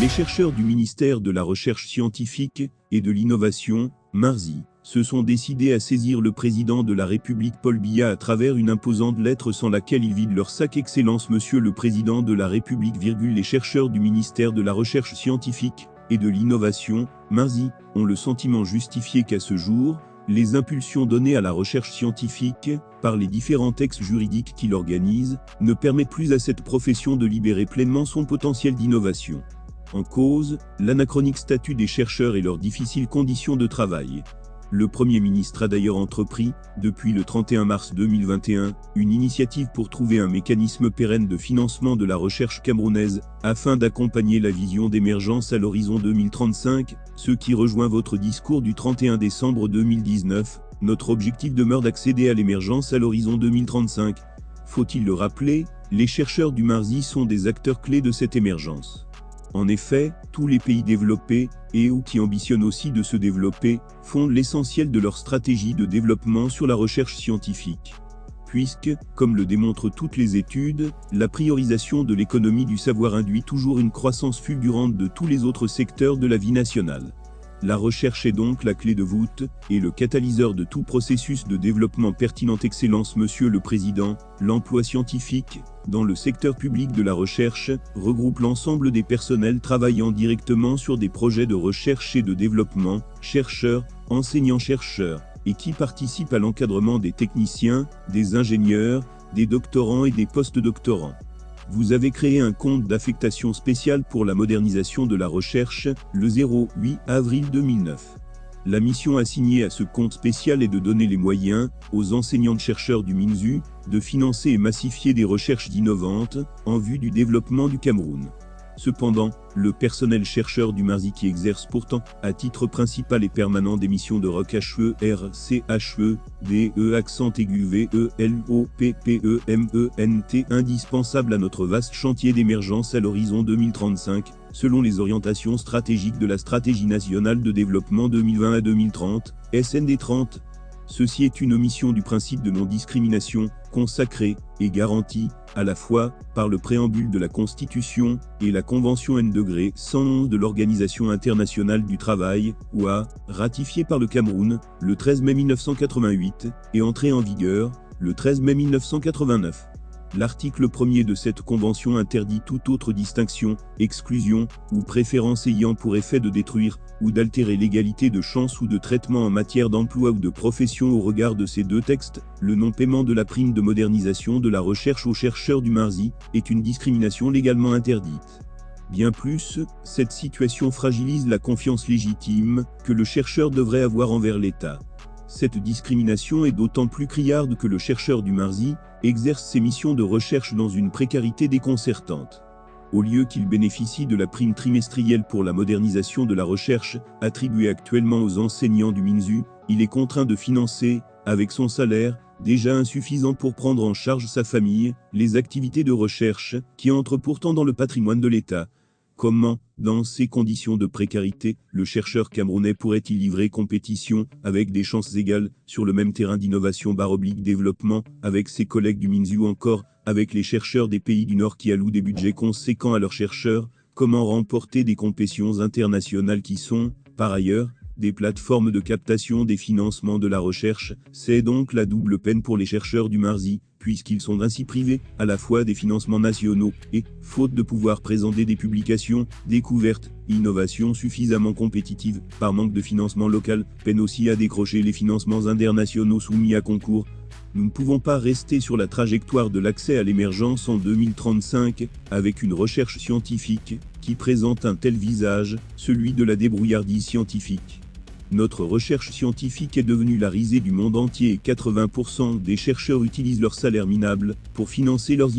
Les chercheurs du ministère de la Recherche scientifique et de l'Innovation, MARSI, se sont décidés à saisir le président de la République Paul Biya à travers une imposante lettre sans laquelle ils vident leur sac. Excellence Monsieur le Président de la République, les chercheurs du ministère de la Recherche scientifique et de l'Innovation, MARSI, ont le sentiment justifié qu'à ce jour, les impulsions données à la recherche scientifique, par les différents textes juridiques qui l'organisent, ne permettent plus à cette profession de libérer pleinement son potentiel d'innovation. En cause, l'anachronique statut des chercheurs et leurs difficiles conditions de travail. Le Premier ministre a d'ailleurs entrepris, depuis le 31 mars 2021, une initiative pour trouver un mécanisme pérenne de financement de la recherche camerounaise, afin d'accompagner la vision d'émergence à l'horizon 2035, ce qui rejoint votre discours du 31 décembre 2019. Notre objectif demeure d'accéder à l'émergence à l'horizon 2035. Faut-il le rappeler, les chercheurs du MARSI sont des acteurs clés de cette émergence. En effet, tous les pays développés, et/ou qui ambitionnent aussi de se développer, fondent l'essentiel de leur stratégie de développement sur la recherche scientifique. Puisque, comme le démontrent toutes les études, la priorisation de l'économie du savoir induit toujours une croissance fulgurante de tous les autres secteurs de la vie nationale. La recherche est donc la clé de voûte, et le catalyseur de tout processus de développement pertinent. Excellence Monsieur le Président, l'emploi scientifique, dans le secteur public de la recherche, regroupe l'ensemble des personnels travaillant directement sur des projets de recherche et de développement, chercheurs, enseignants-chercheurs, et qui participent à l'encadrement des techniciens, des ingénieurs, des doctorants et des post-doctorants. Vous avez créé un compte d'affectation spéciale pour la modernisation de la recherche, le 08 avril 2009. La mission assignée à ce compte spécial est de donner les moyens, aux enseignants-chercheurs du MINSU, de financer et massifier des recherches innovantes, en vue du développement du Cameroun. Cependant, le personnel chercheur du MARSI qui exerce pourtant, à titre principal et permanent des missions de RCHE, DE accent aigu VELOPPEMENT indispensables à notre vaste chantier d'émergence à l'horizon 2035, selon les orientations stratégiques de la Stratégie nationale de développement 2020 à 2030, SND 30. Ceci est une omission du principe de non-discrimination, consacré et garanti, à la fois, par le préambule de la Constitution et la Convention N-111 de l'Organisation internationale du travail, OIT, ratifiée par le Cameroun, le 13 mai 1988, et entrée en vigueur, le 13 mai 1989. L'article 1er de cette convention interdit toute autre distinction, exclusion ou préférence ayant pour effet de détruire ou d'altérer l'égalité de chance ou de traitement en matière d'emploi ou de profession. Au regard de ces deux textes, le non-paiement de la prime de modernisation de la recherche aux chercheurs du MARSI est une discrimination légalement interdite. Bien plus, cette situation fragilise la confiance légitime que le chercheur devrait avoir envers l'État. Cette discrimination est d'autant plus criarde que le chercheur du MARSI exerce ses missions de recherche dans une précarité déconcertante. Au lieu qu'il bénéficie de la prime trimestrielle pour la modernisation de la recherche, attribuée actuellement aux enseignants du MINSU, il est contraint de financer, avec son salaire, déjà insuffisant pour prendre en charge sa famille, les activités de recherche, qui entrent pourtant dans le patrimoine de l'État. Comment, dans ces conditions de précarité, le chercheur camerounais pourrait-il livrer compétition, avec des chances égales, sur le même terrain d'innovation / développement, avec ses collègues du MINSU ou encore, avec les chercheurs des pays du Nord qui allouent des budgets conséquents à leurs chercheurs? Comment remporter des compétitions internationales qui sont, par ailleurs, des plateformes de captation des financements de la recherche? C'est donc la double peine pour les chercheurs du MARSI, puisqu'ils sont ainsi privés, à la fois des financements nationaux, et, faute de pouvoir présenter des publications, découvertes, innovations suffisamment compétitives, par manque de financement local, peinent aussi à décrocher les financements internationaux soumis à concours. Nous ne pouvons pas rester sur la trajectoire de l'accès à l'émergence en 2035, avec une recherche scientifique, qui présente un tel visage, celui de la débrouillardise scientifique. Notre recherche scientifique est devenue la risée du monde entier et 80% des chercheurs utilisent leur salaire minable pour financer leurs